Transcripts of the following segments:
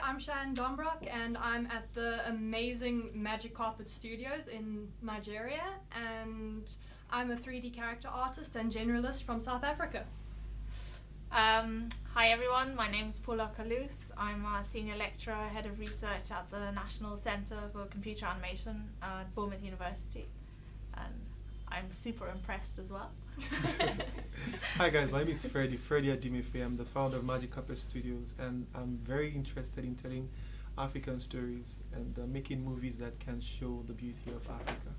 I'm Cheyenne Dombrock and I'm at the amazing Magic Carpet Studios in Nigeria, and I'm a 3D character artist and generalist from South Africa. Hi everyone, my name is Paula Callus. I'm a senior lecturer, head of research at the National Centre for Computer Animation at Bournemouth University, and I'm super impressed as well. Hi guys, my name is Freddie Adimefe. I'm the founder of Magic Carpet Studios, and I'm very interested in telling African stories and making movies that can show the beauty of Africa.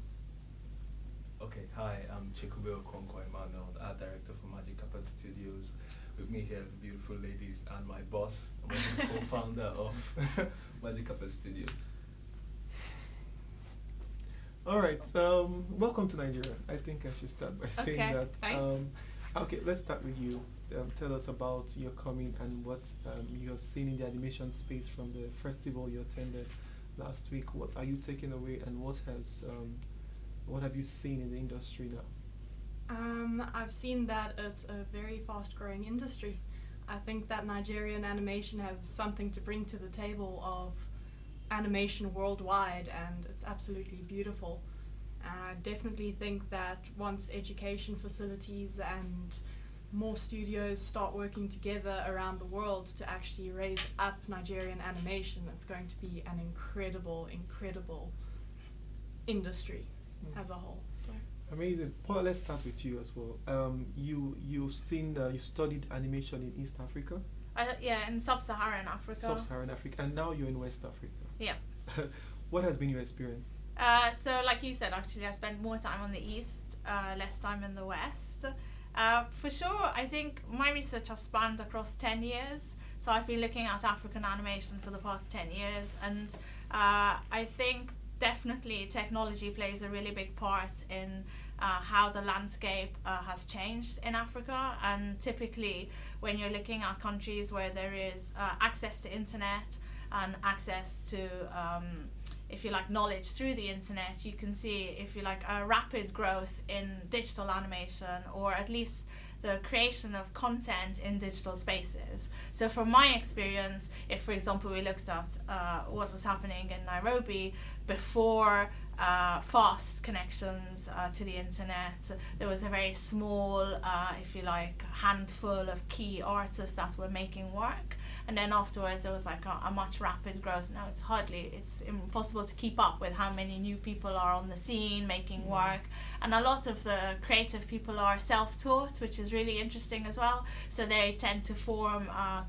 Okay, hi, I'm Chekube Okonkwo Emmanuel, the art director for Magic Carpet Studios. With me here, the beautiful ladies, and my boss. I'm also the co-founder of Magic Carpet Studios. All right, welcome to Nigeria. I think I should start by saying that. Thanks. Okay, let's start with you. Tell us about your coming and what you have seen in the animation space from the festival you attended last week. What are you taking away, and what have you seen in the industry now? I've seen that it's a very fast-growing industry. I think that Nigerian animation has something to bring to the table of animation worldwide, and it's absolutely beautiful. I definitely think that once education facilities and more studios start working together around the world to actually raise up Nigerian animation, it's going to be an incredible industry as a whole. So. Amazing. Paula, let's start with you as well. You studied animation in East Africa? Yeah, in Sub-Saharan Africa. Sub-Saharan Africa, and now you're in West Africa. Yeah. What has been your experience? So like you said, actually I spent more time on the East, less time in the West. For sure, I think my research has spanned across 10 years. So I've been looking at African animation for the past 10 years, and I think definitely technology plays a really big part in how the landscape has changed in Africa. And typically when you're looking at countries where there is access to internet and access to if you like knowledge through the internet, you can see, if you like, a rapid growth in digital animation, or at least the creation of content in digital spaces. So from my experience, if for example we looked at what was happening in Nairobi before fast connections to the internet, there was a very small, if you like, handful of key artists that were making work, and then afterwards there was like a much rapid growth. Now it's impossible to keep up with how many new people are on the scene making work, and a lot of the creative people are self-taught, which is really interesting as well. So they tend to form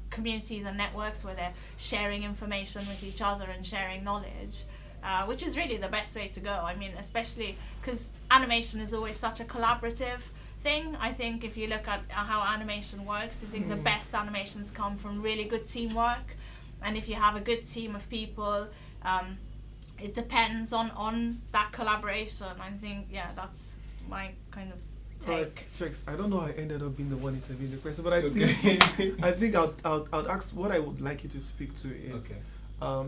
communities and networks where they're sharing information with each other and sharing knowledge. Which is really the best way to go. I mean, especially because animation is always such a collaborative thing. I think if you look at how animation works, I think the best animations come from really good teamwork. And if you have a good team of people, it depends on that collaboration. I think, yeah, that's my kind of take. Checks. I don't know how I ended up being the one interviewing the question, but I think I'll ask what I would like you to speak to is. Okay.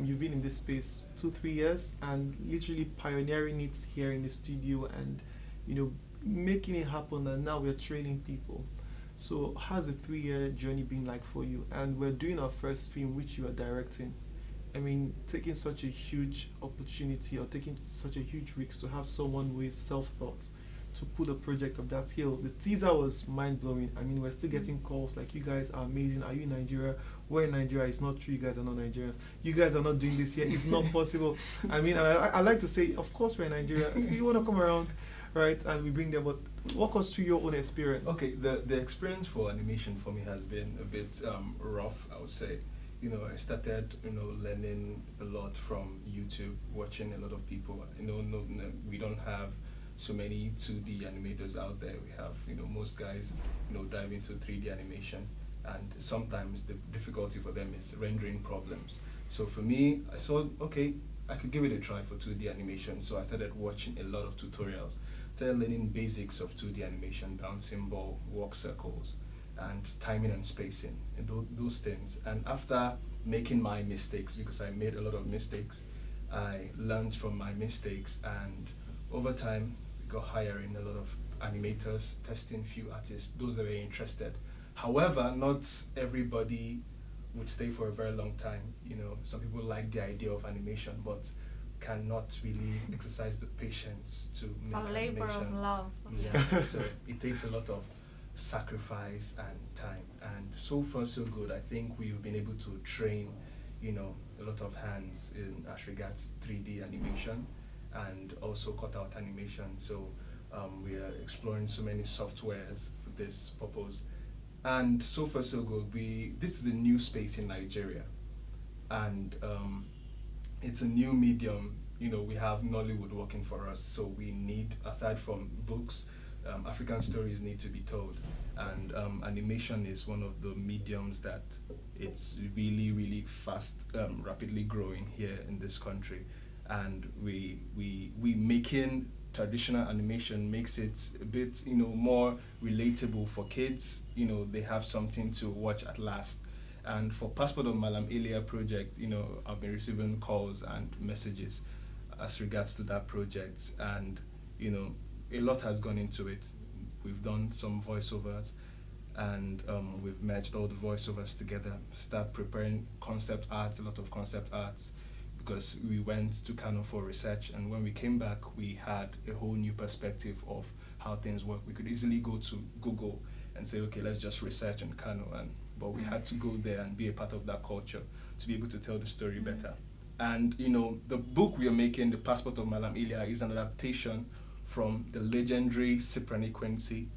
You've been in this space 2-3 years and literally pioneering it here in the studio, and making it happen, and now we're training people. So how's the 3-year journey been like for you? And we're doing our first film which you are directing. I mean, taking such a huge opportunity or taking such a huge risk to have someone with self-thought to put a project of that scale. The teaser was mind-blowing. I mean, we're still getting calls like, you guys are amazing. Are you in Nigeria? We're in Nigeria. It's not true. You guys are not Nigerians. You guys are not doing this here. It's not possible. I mean, I like to say, of course we're in Nigeria. You want to come around, right? And we bring them. But walk us through your own experience. Okay, the experience for animation for me has been a bit rough, I would say. I started, learning a lot from YouTube, watching a lot of people. We don't have so many 2D animators out there. We have, most guys, dive into 3D animation, and sometimes the difficulty for them is rendering problems. So for me, I thought, okay, I could give it a try for 2D animation. So I started watching a lot of tutorials, started learning basics of 2D animation, bouncing ball, walk circles, and timing and spacing, and those things. And after making my mistakes, because I made a lot of mistakes, I learned from my mistakes, and over time, got hiring a lot of animators, testing few artists, those that were interested. However, not everybody would stay for a very long time. You know, some people like the idea of animation, but cannot really exercise the patience to It's make a labor of animation. love. Yeah, so it takes a lot of sacrifice and time. And so far, so good. I think we've been able to train, you know, a lot of hands in as regards 3D animation and also cutout animation. So we are exploring so many softwares for this purpose. And so far, so good. This is a new space in Nigeria, and it's a new medium. You know, we have Nollywood working for us, so we need, aside from books, African stories need to be told, and animation is one of the mediums that it's really, really fast, rapidly growing here in this country, and we making traditional animation makes it a bit, you know, more relatable for kids. You know, they have something to watch at last. And for Passport of Malam Elia project, you know, I've been receiving calls and messages as regards to that project, and you know, a lot has gone into it. We've done some voiceovers, and we've merged all the voiceovers together, start preparing concept arts, a lot of concept arts, because we went to Kano for research, and when we came back, we had a whole new perspective of how things work. We could easily go to Google and say, okay, let's just research in Kano, but we had to go there and be a part of that culture to be able to tell the story better. And you know, the book we are making, The Passport of Malam Elia, is an adaptation from the legendary Cyprian Quincy,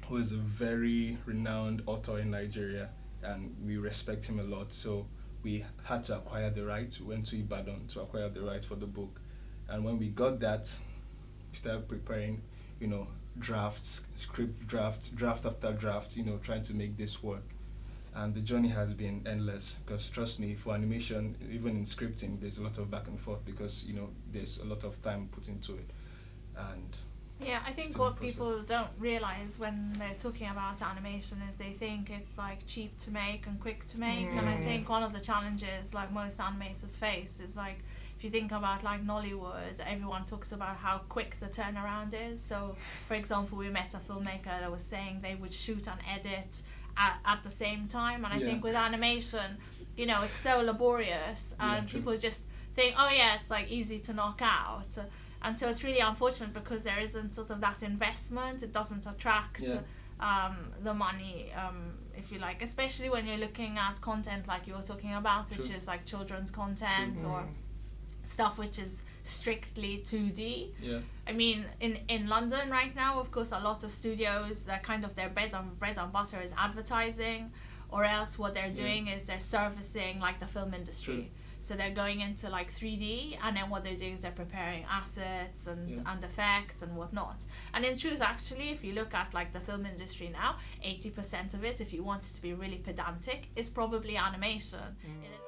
who is a very renowned author in Nigeria, and we respect him a lot. So we had to acquire the rights. We went to Ibadan to acquire the rights for the book, and when we got that, we started preparing, you know, drafts, script draft after draft, you know, trying to make this work. And the journey has been endless, because trust me, for animation, even in scripting, there's a lot of back and forth, because you know, there's a lot of time put into it. And yeah, I think what people don't realize when they're talking about animation is they think it's like cheap to make and quick to make. And I think one of the challenges like most animators face is like, if you think about like Nollywood, everyone talks about how quick the turnaround is. So for example, we met a filmmaker that was saying they would shoot and edit at the same time, and I think with animation, you know, it's so laborious, and people just think, oh yeah, it's like easy to knock out. And so it's really unfortunate, because there isn't sort of that investment. It doesn't attract the money, if you like, especially when you're looking at content like you were talking about, which is like children's content or stuff which is strictly 2D. I mean, in London right now, of course, a lot of studios, that kind of their bread and butter is advertising, or else what they're doing is they're servicing like the film industry. So they're going into like 3D, and then what they're doing is they're preparing assets and effects and whatnot. And in truth, actually, if you look at like the film industry now, 80% of it, if you want it to be really pedantic, is probably animation. It is.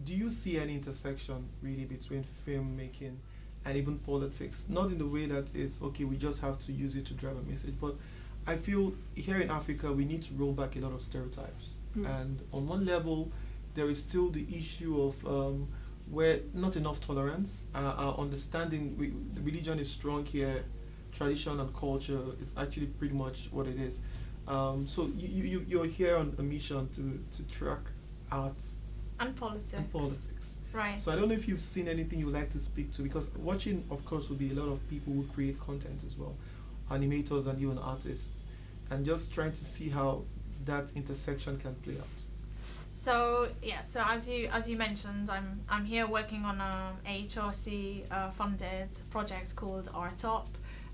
Do you see any intersection really between filmmaking and even politics? Not in the way that it's okay, we just have to use it to drive a message, but I feel here in Africa we need to roll back a lot of stereotypes. And on one level, there is still the issue of where not enough tolerance. Our understanding, the religion is strong here, tradition and culture is actually pretty much what it is. So you're here on a mission to track art and politics. Right. So I don't know if you've seen anything you would like to speak to, because watching, of course, will be a lot of people who create content as well, animators and even artists, and just trying to see how that intersection can play out. So so as you mentioned, I'm here working on a HRC funded project called Ortop,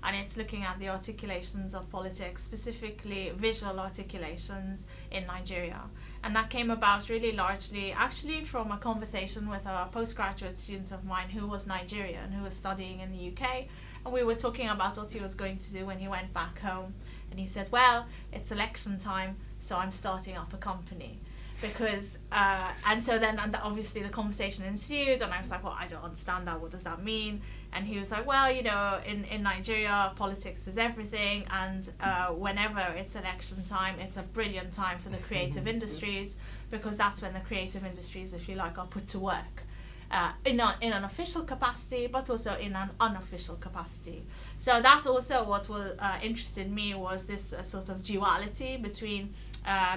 and it's looking at the articulations of politics, specifically visual articulations in Nigeria. And that came about really largely actually from a conversation with a postgraduate student of mine who was Nigerian, who was studying in the UK. And we were talking about what he was going to do when he went back home. And he said, well, it's election time, so I'm starting up a company. Because, and so then obviously the conversation ensued, and I was like, well, I don't understand that, what does that mean? And he was like, well, you know, in Nigeria, politics is everything, and whenever it's election time, it's a brilliant time for the creative industries, because that's when the creative industries, if you like, are put to work. in an official capacity, but also in an unofficial capacity. So that's also what interested me, was this sort of duality between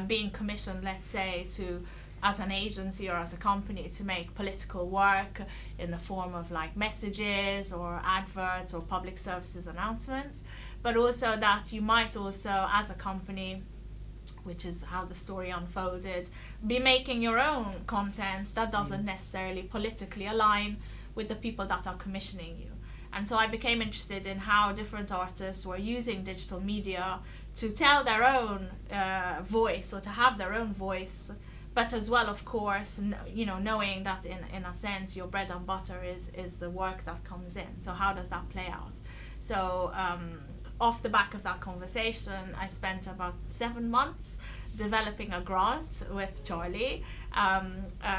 being commissioned, let's say, to as an agency or as a company to make political work in the form of like messages or adverts or public services announcements, but also that you might also, as a company, which is how the story unfolded, be making your own content that doesn't necessarily politically align with the people that are commissioning you. And so I became interested in how different artists were using digital media to tell their own voice, or to have their own voice, but as well, of course, knowing that in a sense your bread and butter is the work that comes in. So how does that play out? So off the back of that conversation, I spent about 7 months developing a grant with Charlie,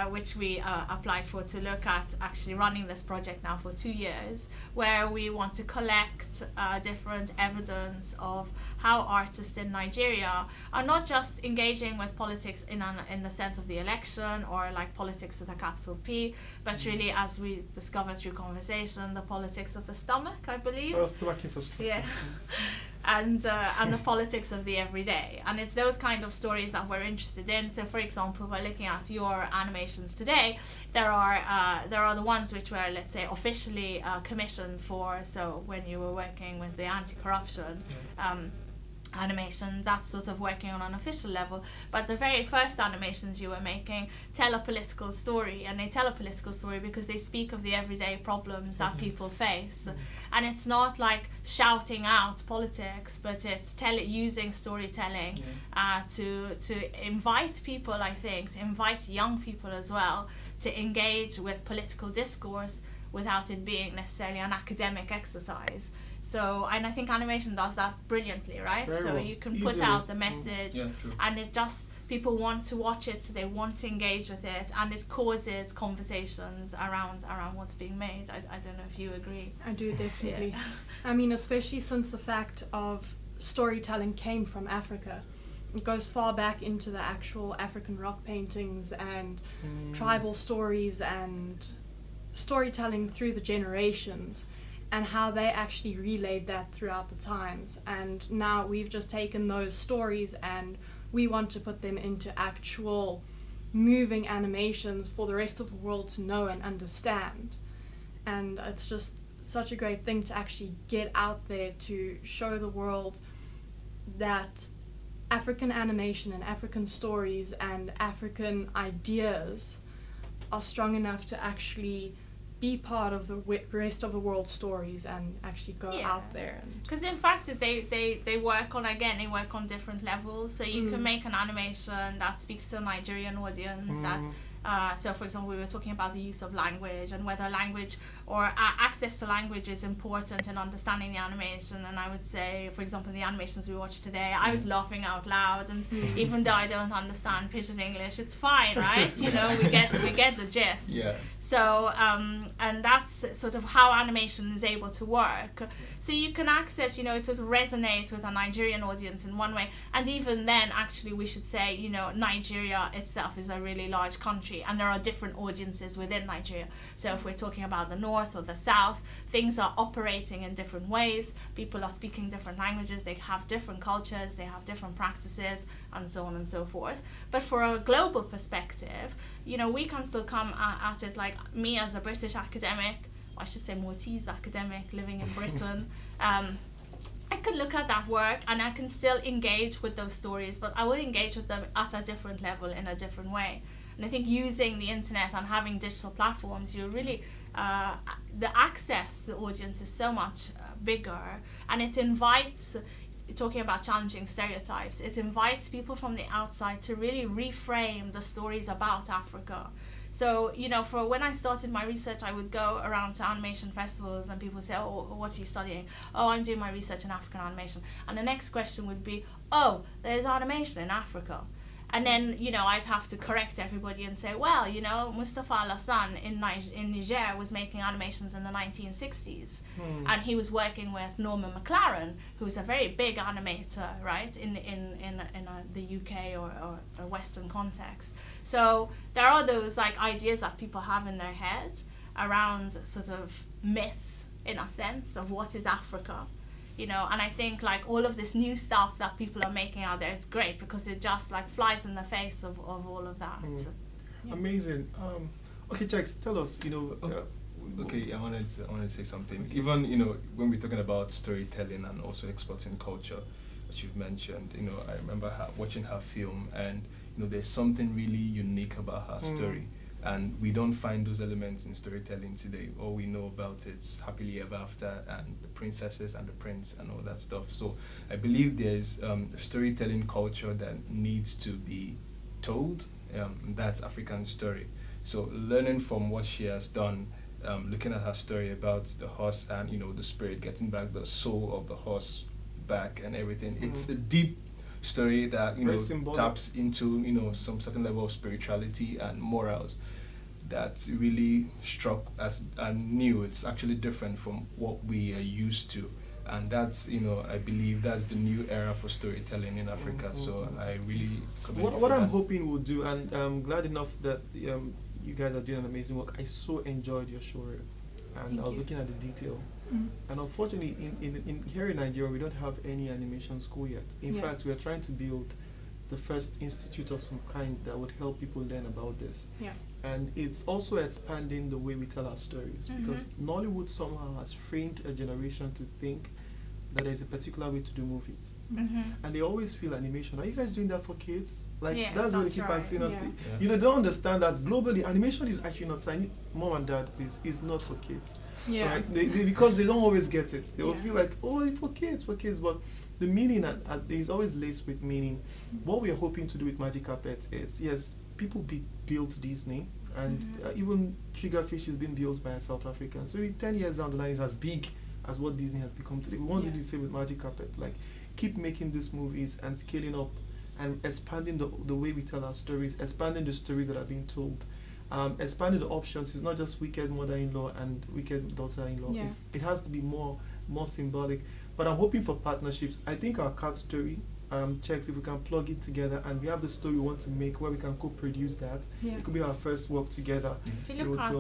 which we applied for, to look at actually running this project now for 2 years, where we want to collect different evidence of how artists in Nigeria are not just engaging with politics in the sense of the election, or like politics with a capital P, but really, as we discovered through conversation, the politics of the stomach, I believe. Stomach infrastructure. Yeah. And the politics of the everyday. And it's those kind of stories that we're interested in. So for example, by looking at your animations today, there are the ones which were, let's say, officially commissioned for, so when you were working with the anti-corruption animations, that's sort of working on an official level. But the very first animations you were making tell a political story, and they tell a political story because they speak of the everyday problems that people face. And it's not like shouting out politics, but it's using storytelling to invite people, I think, to invite young people as well to engage with political discourse without it being necessarily an academic exercise. So, and I think animation does that brilliantly, right? Very so well. you can Easily. put out the message, true. and it just, people want to watch it, so they want to engage with it, and it causes conversations around what's being made. I don't know if you agree. I do, definitely. Yeah. I mean, especially since the fact of storytelling came from Africa. It goes far back into the actual African rock paintings and tribal stories and storytelling through the generations, and how they actually relayed that throughout the times. And now we've just taken those stories and we want to put them into actual moving animations for the rest of the world to know and understand. And it's just such a great thing to actually get out there to show the world that African animation and African stories and African ideas are strong enough to actually be part of the rest of the world's stories and actually go out there. Because in fact they work on different levels. So you can make an animation that speaks to a Nigerian audience, that so for example, we were talking about the use of language and whether language or access to language is important in understanding the animation. And I would say, for example, the animations we watched today, I was laughing out loud, and even though I don't understand Pidgin English, it's fine, right? You know, we get the gist. Yeah. So and that's sort of how animation is able to work. So you can access, you know, it sort of resonates with a Nigerian audience in one way, and even then, actually, we should say, you know, Nigeria itself is a really large country, and there are different audiences within Nigeria. So if we're talking about the north or the south, things are operating in different ways. People are speaking different languages, they have different cultures, they have different practices, and so on and so forth. But for a global perspective, you know, we can still come at it, like me as a British academic, or I should say Maltese academic living in Britain, I can look at that work and I can still engage with those stories, but I will engage with them at a different level, in a different way. And I think using the internet and having digital platforms, you really, the access to the audience is so much bigger, and it invites, talking about challenging stereotypes, it invites people from the outside to really reframe the stories about Africa. So, you know, for when I started my research, I would go around to animation festivals and people would say, oh, what are you studying? Oh, I'm doing my research in African animation. And the next question would be, oh, there's animation in Africa. And then, you know, I'd have to correct everybody and say, well, you know, Mustafa Alassane in Niger was making animations in the 1960s. And he was working with Norman McLaren, who's a very big animator, right, in the UK or a Western context. So there are those like ideas that people have in their head around sort of myths, in a sense, of what is Africa. You know, and I think like all of this new stuff that people are making out there is great because it just like flies in the face of all of that. Yeah. Amazing. Okay, Jax, tell us, you know. Okay, I wanted to say something. Even, you know, when we're talking about storytelling and also exporting culture, as you've mentioned, you know, I remember watching her film, and you know, there's something really unique about her story. And we don't find those elements in storytelling today. All we know about it's happily ever after and the princesses and the prince and all that stuff. So I believe there's a storytelling culture that needs to be told. That's African story. So learning from what she has done, looking at her story about the horse and, you know, the spirit, getting back the soul of the horse back and everything. It's a deep story that, you know, taps into, you know, some certain level of spirituality and morals that really struck us and knew it's actually different from what we are used to. And that's, you know, I believe that's the new era for storytelling in Africa. So I really what I'm hoping we'll do, and I'm glad enough that you guys are doing an amazing work. I so enjoyed your show, and I was looking at the detail. And unfortunately, in here in Nigeria, we don't have any animation school yet. In fact, we are trying to build the first institute of some kind that would help people learn about this. And it's also expanding the way we tell our stories, because Nollywood somehow has framed a generation to think that there's a particular way to do movies. And they always feel animation. Are you guys doing that for kids? Like, that's what they keep asking us. You know, they don't understand that globally, animation is actually not tiny. Mom and dad, please, is not for kids. Right? Because they don't always get it. They will feel like, oh, for kids. But the meaning is always laced with meaning. What we are hoping to do with Magic Carpet is, yes, people built Disney, and even Triggerfish is being built by South Africans. So maybe 10 years down the line, it's as big as what Disney has become today. We want to do the same with Magic Carpet, like keep making these movies and scaling up and expanding the way we tell our stories, expanding the stories that are being told, expanding the options. It's not just wicked mother-in-law and wicked daughter-in-law. It has to be more symbolic. But I'm hoping for partnerships. I think our cat story checks if we can plug it together, and we have the story we want to make where we can co-produce that. It could be our first work together. If you look at,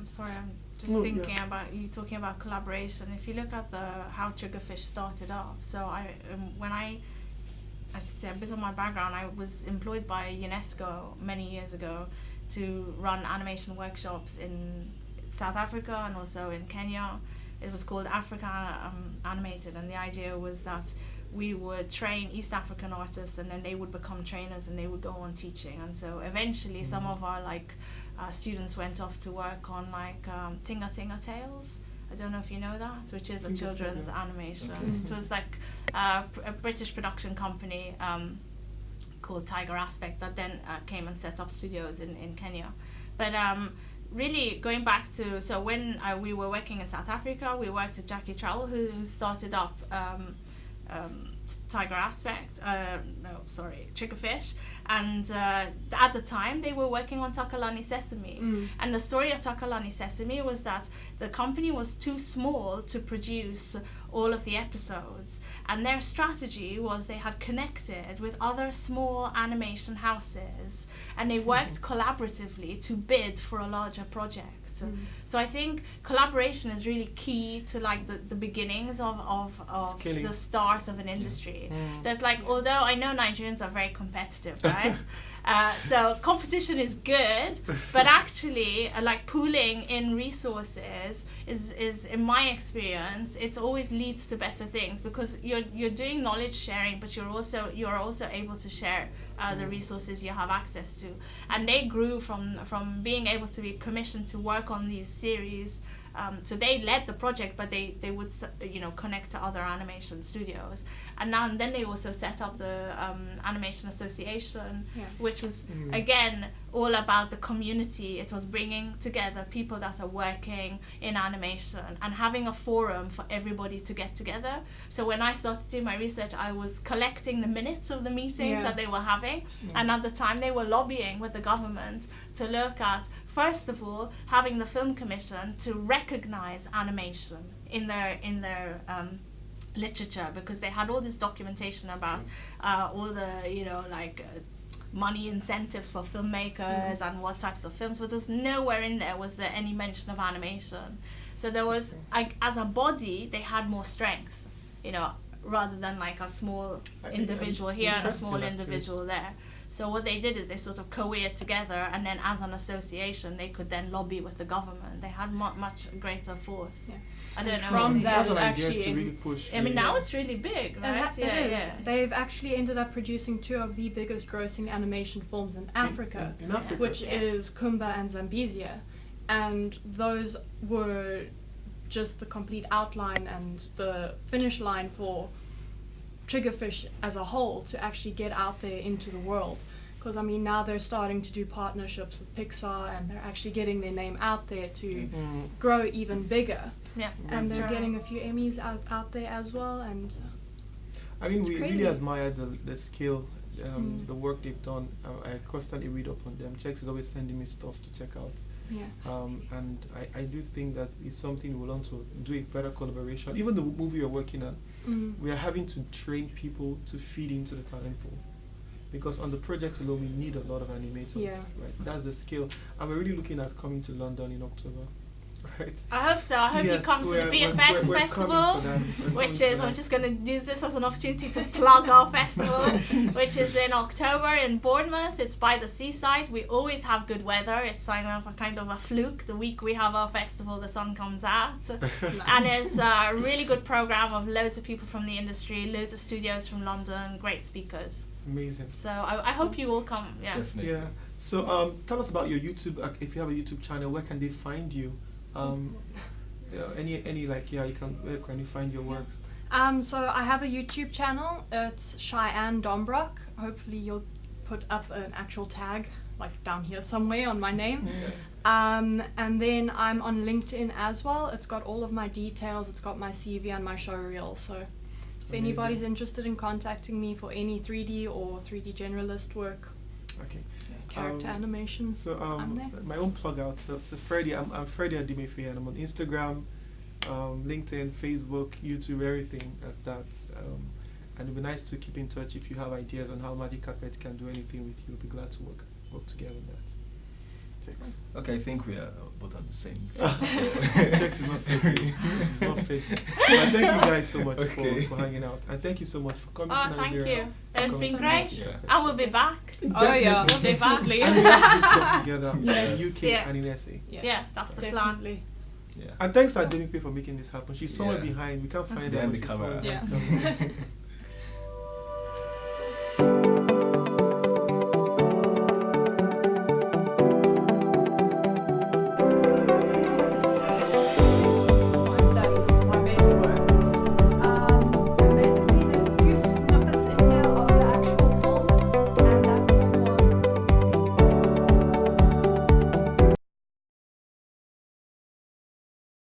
sorry, I'm just thinking about you talking about collaboration. If you look at how Triggerfish started off, so when I just say a bit of my background, I was employed by UNESCO many years ago to run animation workshops in South Africa and also in Kenya. It was called Africa Animated, and the idea was that we would train East African artists, and then they would become trainers and they would go on teaching. And so eventually some of our students went off to work on Tinga Tinga Tales. I don't know if you know that, which is a children's animation. It was like a British production company called Tiger Aspect that then came and set up studios in Kenya. But really going back to, so when we were working in South Africa, we worked with Jackie Trowell, who started up Tiger Aspect, Triggerfish, and at the time they were working on Takalani Sesame. And the story of Takalani Sesame was that the company was too small to produce all of the episodes, and their strategy was they had connected with other small animation houses, and they worked collaboratively to bid for a larger project. So I think collaboration is really key to the beginnings of the start of an industry. That although I know Nigerians are very competitive, right? So competition is good, but actually pooling in resources is in my experience, it always leads to better things, because you're doing knowledge sharing, but you're also able to share the resources you have access to. And they grew from being able to be commissioned to work on these series. So they led the project, but they would connect to other animation studios, and then they also set up the Animation Association, which was again all about the community. It was bringing together people that are working in animation and having a forum for everybody to get together. So when I started doing my research, I was collecting the minutes of the meetings that they were having, and at the time they were lobbying with the government to look at, first of all, having the Film Commission to recognize animation in their literature, because they had all this documentation about all the, you know, like money incentives for filmmakers and what types of films, but there's nowhere in there was there any mention of animation. So there was, as a body, they had more strength, you know, rather than like a small individual here and a small individual there. So what they did is they sort of co-eared together, and then as an association they could then lobby with the government. They had much greater force. Yeah. I don't know. From that, an idea actually, to really push. I mean, now it's really big, right? It is. They've actually ended up producing 2 of the biggest grossing animation films in Africa, in Africa. which is Kumba and Zambezia. And those were just the complete outline and the finish line for Triggerfish as a whole to actually get out there into the world. Because I mean, now they're starting to do partnerships with Pixar, and they're actually getting their name out there to grow even bigger. Yeah. And they're getting a few Emmys out there as well. And I mean, it's we crazy. really admire the skill, the work they've done. I constantly read up on them. Chex is always sending me stuff to check out. Yeah. And I do think that it's something we want to do a better collaboration. Even the movie we're working on, we are having to train people to feed into the talent pool. Because on the project alone, we need a lot of animators. Yeah. Right? That's the skill. And we're really looking at coming to London in October. Right? I hope so. I hope you come to the BFX Festival, which is, I'm just going to use this as an opportunity to plug our festival, which is in October in Bournemouth. It's by the seaside. We always have good weather. It's kind of a fluke. The week we have our festival, the sun comes out. And it's a really good program of loads of people from the industry, loads of studios from London, great speakers. Amazing. So I hope you all come. Yeah. Definitely. Yeah. So tell us about your YouTube. If you have a YouTube channel, where can they find you? Where can you find your works? So I have a YouTube channel. It's Cheyenne Dombrock. Hopefully you'll put up an actual tag like down here somewhere on my name. And then I'm on LinkedIn as well. It's got all of my details. It's got my CV and my show reel. So if anybody's interested in contacting me for any 3D or 3D generalist work, Okay. character animation, So I'm there. my own plug out. So Freddie, I'm Freddie Adimefie, and I'm on Instagram, LinkedIn, Facebook, YouTube, everything as that. And it'd be nice to keep in touch if you have ideas on how Magic Carpet can do anything with you. We'll be glad to work together on that. Chex. Okay, I think we are both on the same. Chex is not fit. This is not fit. But thank you guys so much for hanging out, and thank you so much for coming to Oh, thank Nigeria. you. It's Coming been to great. Nigeria. And we'll be back. Oh yeah, We'll be back. definitely. And we have to do stuff together Yes. in UK Yeah. and in Annecy. Yes, Yeah, that's the plan. definitely. Yeah. And thanks to Ademipe for making this happen. She's somewhere Yeah. behind. We can't find her. Behind but the she's somewhere camera. Yeah. behind the camera.